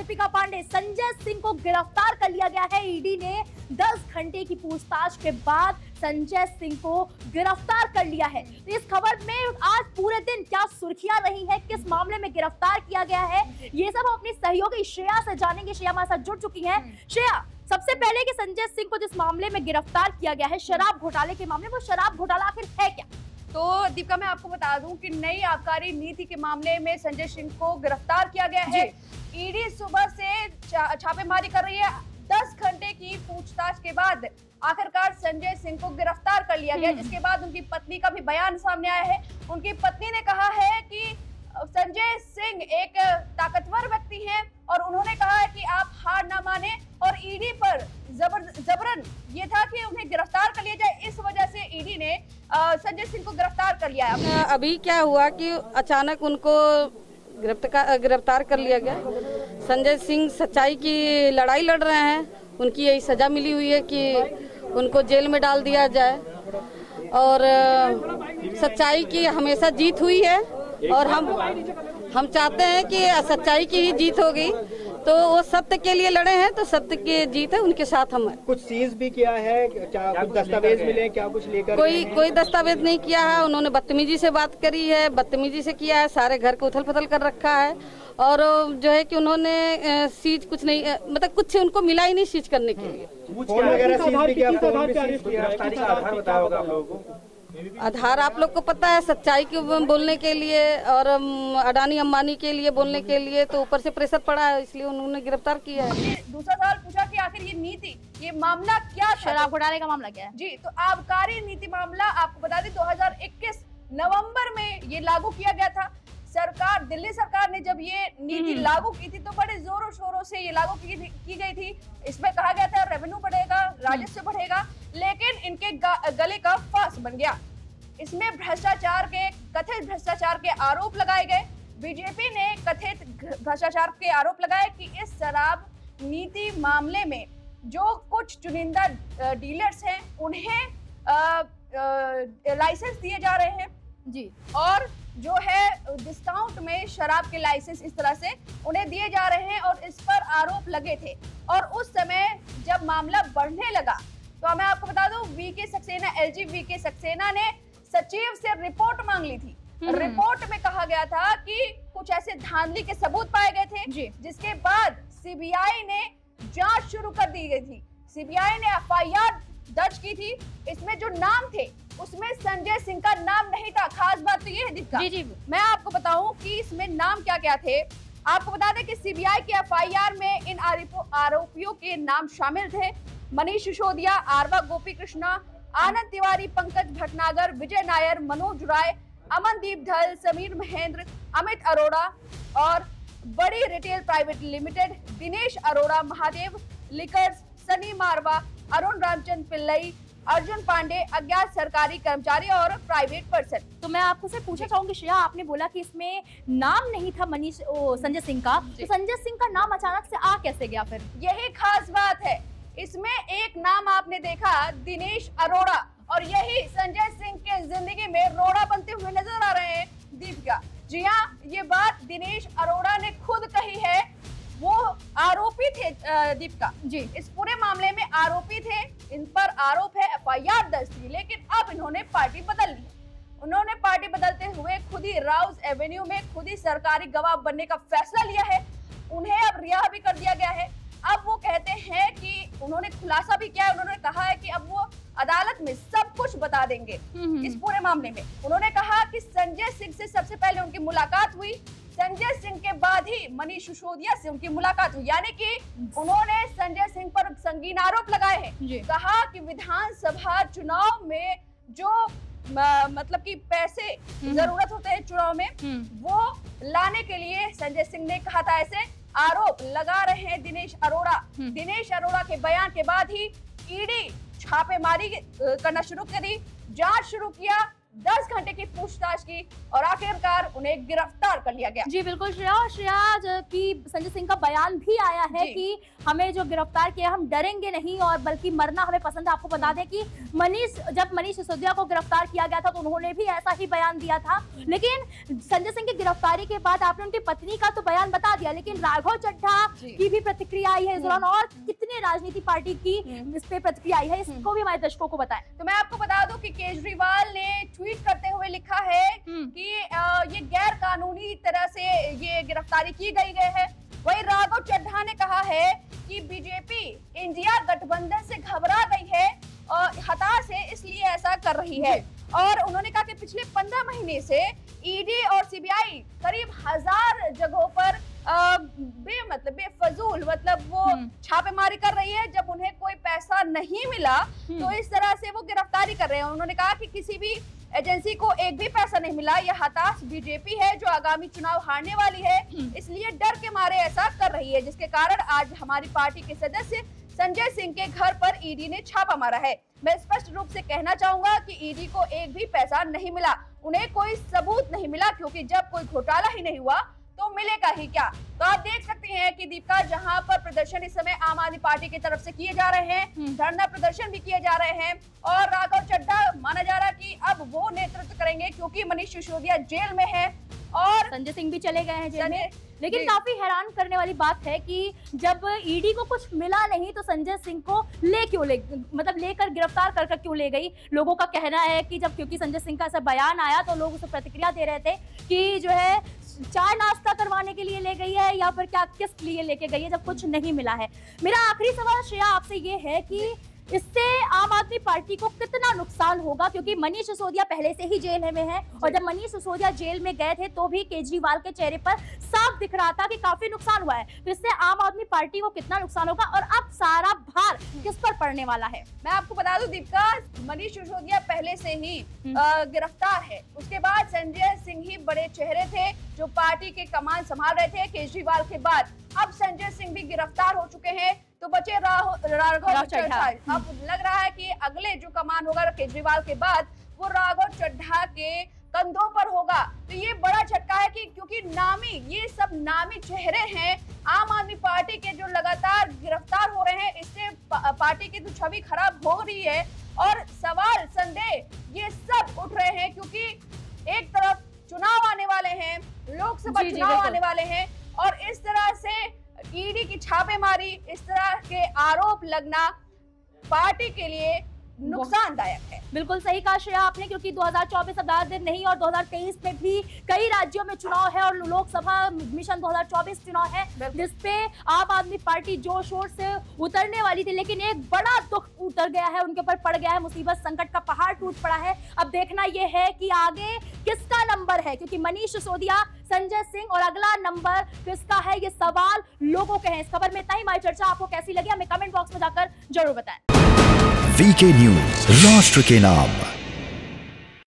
दीपिका पांडे, संजय सिंह को गिरफ्तार कर लिया गया है। ईडी ने 10 घंटे की पूछताछ के बाद संजय सिंह को गिरफ्तार कर लिया है। तो इस खबर में आज पूरे दिन क्या सुर्खियां रही है, किस मामले में गिरफ्तार किया गया है, ये सब हम अपनी सहयोगी श्रेया से जानेंगे। श्रेया हमारे साथ जुड़ चुकी है। श्रेया, सबसे पहले कि संजय सिंह को जिस मामले में गिरफ्तार किया गया है, शराब घोटाले के मामले, वो शराब घोटाला आखिर है क्या? तो दीपिका, मैं आपको बता दूं कि नई आबकारी नीति के मामले में संजय सिंह को गिरफ्तार किया गया है। ईडी सुबह से छापेमारी कर रही है। 10 घंटे की पूछताछ के बाद आखिरकार संजय सिंह को गिरफ्तार कर लिया गया, जिसके बाद उनकी पत्नी का भी बयान सामने आया है। उनकी पत्नी ने कहा है कि संजय सिंह एक ताकतवर व्यक्ति हैं और उन्होंने कहा है कि आप हार ना माने, और ईडी पर जबरन ये था कि उन्हें गिरफ्तार कर लिया जाए। इस वजह से ईडी ने संजय सिंह को गिरफ्तार कर लिया है। अभी क्या हुआ कि अचानक उनको गिरफ्तार कर लिया गया। संजय सिंह सच्चाई की लड़ाई लड़ रहे हैं। उनकी यही सजा मिली हुई है कि उनको जेल में डाल दिया जाए, और सच्चाई की हमेशा जीत हुई है, और हम चाहते हैं कि सच्चाई की ही जीत होगी। तो वो सत्य के लिए लड़े हैं, तो सत्य की जीत है, उनके साथ हम हैं। कुछ सीज भी किया है क्या? कुछ दस्तावेज मिले क्या? कुछ लेकर कोई दस्तावेज नहीं किया है। उन्होंने बदतमीजी से बात करी है, बदतमीजी से किया है, सारे घर को उथल पुथल कर रखा है। और जो है कि उन्होंने सीज कुछ नहीं, मतलब कुछ उनको मिला ही नहीं सीज करने के लिए। फोन वगैरह सीज भी किया, फोन भी सीज किया। आधार बताया होगा आप लोगों को। आधार आप लोग को पता है, सच्चाई के बोलने के लिए और अडानी अंबानी के लिए बोलने के लिए तो ऊपर से प्रेशर पड़ा है, इसलिए उन्होंने गिरफ्तार किया है। दूसरा सवाल पूछा कि आखिर ये नीति, ये मामला क्या, शराब घोटाले का मामला क्या है? जी, तो आबकारी नीति मामला आपको बता दें 2021 नवंबर में ये लागू किया गया था। सरकार, दिल्ली सरकार ने जब ये नीति लागू की थी तो बड़े जोरों शोरों से ये लागू की गई थी। इसमें कहा गया था रेवेन्यू बढ़ेगा, राजस्व बढ़ेगा, लेकिन इनके गले का फांस बन गया। इसमें कथित भ्रष्टाचार के आरोप लगाए गए। बीजेपी ने कथित भ्रष्टाचार के आरोप लगाए कि इस शराब नीति मामले में जो कुछ चुनिंदा डीलर्स हैं उन्हें लाइसेंस दिए जा रहे हैं जी, और जो है डिस्काउंट में शराब के लाइसेंस इस तरह से उन्हें दिए जा रहे हैं, और इस पर आरोप लगे थे। और उस समय जब मामला बढ़ने लगा तो मैं आपको बता दूं, VK Saxena, LG VK Saxena ने सचिव से रिपोर्ट मांग ली थी। रिपोर्ट में कहा गया था कि कुछ ऐसे धांधली के सबूत पाए गए थे, जिसके बाद सीबीआई ने जांच शुरू कर दी गई थी। सीबीआई ने एफआईआर दर्ज की थी। इसमें जो नाम थे उसमें संजय सिंह का नाम नहीं था। खास बात तो ये है दीपिका, जी, मैं आपको बताऊं कि इसमें नाम क्या क्या थे। आपको बता दें कि सीबीआई की एफआईआर में इन आरोपियों के नाम शामिल थे: मनीष सिसोदिया, आरवा गोपी कृष्णा, आनंद तिवारी, पंकज भटनागर, विजय नायर, मनोज राय, अमनदीप धल, समीर महेंद्र, अमित अरोड़ा और बड़ी retail private limited, Dinesh Arora, Mahadev liquors, Sunny Marwah, Arun Ramchandra Pillai, Arjun Pandey, अज्ञात सरकारी कर्मचारी और प्राइवेट पर्सन। तो मैं आपको से पूछना चाहूंगी श्रेया, आपने बोला कि इसमें नाम नहीं था संजय सिंह का, तो संजय सिंह का नाम अचानक से आ कैसे गया? फिर यही खास बात है। इसमें एक नाम आपने देखा, दिनेश अरोड़ा, और यही संजय सिंह के जिंदगी में रोड़ा बनते हुए नजर आ रहे हैं दीपिका। जी हाँ, ये बात दिनेश अरोड़ा ने खुद कही है। वो आरोपी थे दीपिका जी, इस पूरे मामले में आरोपी थे। इन पर आरोप है, एफआईआर दर्ज थी, लेकिन अब इन्होंने पार्टी बदल ली। उन्होंने पार्टी बदलते हुए खुद ही राउज एवेन्यू में खुद ही सरकारी गवाह बनने का फैसला लिया है। उन्हें अब रिहा भी कर दिया गया है। अब वो कहते हैं कि उन्होंने खुलासा भी किया है। उन्होंने कहा है कि अब वो अदालत में सब कुछ बता देंगे इस पूरे मामले में। उन्होंने कहा कि संजय सिंह से सबसे पहले उनकी मुलाकात हुई, संजय सिंह के बाद ही मनीष सिसोदिया से उनकी मुलाकात हुई, यानी कि उन्होंने संजय सिंह पर संगीन आरोप लगाए हैं। कहा कि विधानसभा चुनाव में जो मतलब कि पैसे जरूरत होते हैं चुनाव में, वो लाने के लिए संजय सिंह ने कहा था। ऐसे आरोप लगा रहे हैं दिनेश अरोड़ा। दिनेश अरोड़ा के बयान के बाद ही ईडी छापेमारी करना शुरू करी, जांच शुरू किया, 10 घंटे की पूछताछ की और आखिरकार उन्हें गिरफ्तार कर लिया गया। जी बिल्कुल श्रेया की संजय सिंह का बयान भी आया है कि हमें जो गिरफ्तार किया हम डरेंगे नहीं और बल्कि मरना हमें पसंद है। आपको बता दें कि जब मनीष सिसोदिया को गिरफ्तार किया गया था तो उन्होंने भी ऐसा ही बयान दिया था, लेकिन संजय सिंह की गिरफ्तारी के बाद आपने उनकी पत्नी का तो बयान बता दिया, लेकिन राघव चड्ढा की भी प्रतिक्रिया आई है इस दौरान और कितने राजनीति पार्टी की इस पे प्रतिक्रिया आई है, इसको भी हमारे दर्शकों को बताएं। तो मैं आपको बता दूं कि केजरीवाल ने ट्वीट करते हुए लिखा है कि ये गैर कानूनी तरह से ये गिरफ्तारी की गई है। वहीं राघव चड्ढा ने कहा है कि बीजेपी इंडिया गठबंधन से घबरा गई है और हताश है इसलिए ऐसा कर रही है। और उन्होंने कहा कि पिछले 15 महीने से ईडी और सीबीआई करीब 1000 जगहों पर बेफजूल वो छापेमारी कर रही है। जब उन्हें कोई पैसा नहीं मिला तो इस तरह से वो गिरफ्तारी कर रहे हैं। उन्होंने कहा कि किसी भी एजेंसी को एक भी पैसा नहीं मिला। यह हताश बीजेपी है जो आगामी चुनाव हारने वाली है, इसलिए डर के मारे ऐसा कर रही है, जिसके कारण आज हमारी पार्टी के सदस्य संजय सिंह के घर पर ईडी ने छापा मारा है। मैं स्पष्ट रूप से कहना चाहूंगा कि ईडी को एक भी पैसा नहीं मिला, उन्हें कोई सबूत नहीं मिला, क्योंकि जब कोई घोटाला ही नहीं हुआ तो मिलेगा ही क्या। तो आप देख सकते हैं कि दीपिका, जहां पर प्रदर्शन इस समय आम आदमी पार्टी की तरफ से किए जा रहे हैं, धरना प्रदर्शन भी किए जा रहे हैं और राघव चड्ढा माना जा रहा है कि अब वो नेतृत्व करेंगे क्योंकि मनीष सिसोदिया जेल में है और संजय सिंह भी चले गए हैं जेल में। लेकिन काफी हैरान करने वाली बात है कि जब ईडी को कुछ मिला नहीं तो संजय सिंह को लेकर गिरफ्तार कर क्यों ले गई। लोगों का कहना है कि क्योंकि संजय सिंह का ऐसा बयान आया तो लोग उसे प्रतिक्रिया दे रहे थे कि जो है चाय नाश्ता करवाने के लिए ले गई है या फिर क्या किस लिए लेके गई है जब कुछ नहीं मिला है। मेरा आखिरी सवाल श्रेया आपसे ये है कि इससे आम आदमी पार्टी को कितना नुकसान होगा, क्योंकि मनीष सिसोदिया पहले से ही जेल में है और जब मनीष सिसोदिया जेल में गए थे तो भी केजरीवाल के चेहरे पर साफ दिख रहा था कि काफी नुकसान हुआ है। तो इससे आम आदमी पार्टी को कितना नुकसान होगा और अब सारा भार किस पर पड़ने वाला है। मैं आपको बता दूं दीपिका, मनीष सिसोदिया पहले से ही गिरफ्तार है। उसके बाद संजय सिंह ही बड़े चेहरे थे जो पार्टी के कमान संभाल रहे थे केजरीवाल के बाद। अब संजय सिंह भी गिरफ्तार हो चुके हैं तो बचे राघव चड्ढा। अब लग रहा है कि अगले जो कमान होगा केजरीवाल के बाद वो राघव चड्ढा के कंधों पर होगा। तो ये बड़ा झटका है कि क्योंकि ये सब नामी चेहरे हैं आम आदमी पार्टी के जो लगातार गिरफ्तार हो रहे हैं, इससे पार्टी की तो छवि खराब हो रही है और सवाल संदेह ये सब उठ रहे हैं, क्योंकि एक तरफ चुनाव आने वाले हैं, लोकसभा चुनाव आने वाले हैं और इस तरह से ईडी की छापेमारी, इस तरह के आरोप लगना पार्टी के लिए नुकसानदायक है। बिल्कुल सही कहा श्रेया आपने, क्योंकि 2024 अब ज्यादा दिन नहीं और 2023 में भी कई राज्यों में चुनाव है और लोकसभा मिशन 2024 चुनाव है जिसपे आम आदमी पार्टी जोर शोर से उतरने वाली थी, लेकिन एक बड़ा दुख उतर गया है, उनके ऊपर पड़ गया है, मुसीबत संकट का पहाड़ टूट पड़ा है। अब देखना यह है कि आगे किसका नंबर है, क्योंकि मनीष सिसोदिया, संजय सिंह और अगला नंबर किसका है ये सवाल लोगों के हैं। इस खबर में इतना ही। हमारी चर्चा आपको कैसी लगी हमें कमेंट बॉक्स में जाकर जरूर बताएं। वीके न्यूज, राष्ट्र के नाम।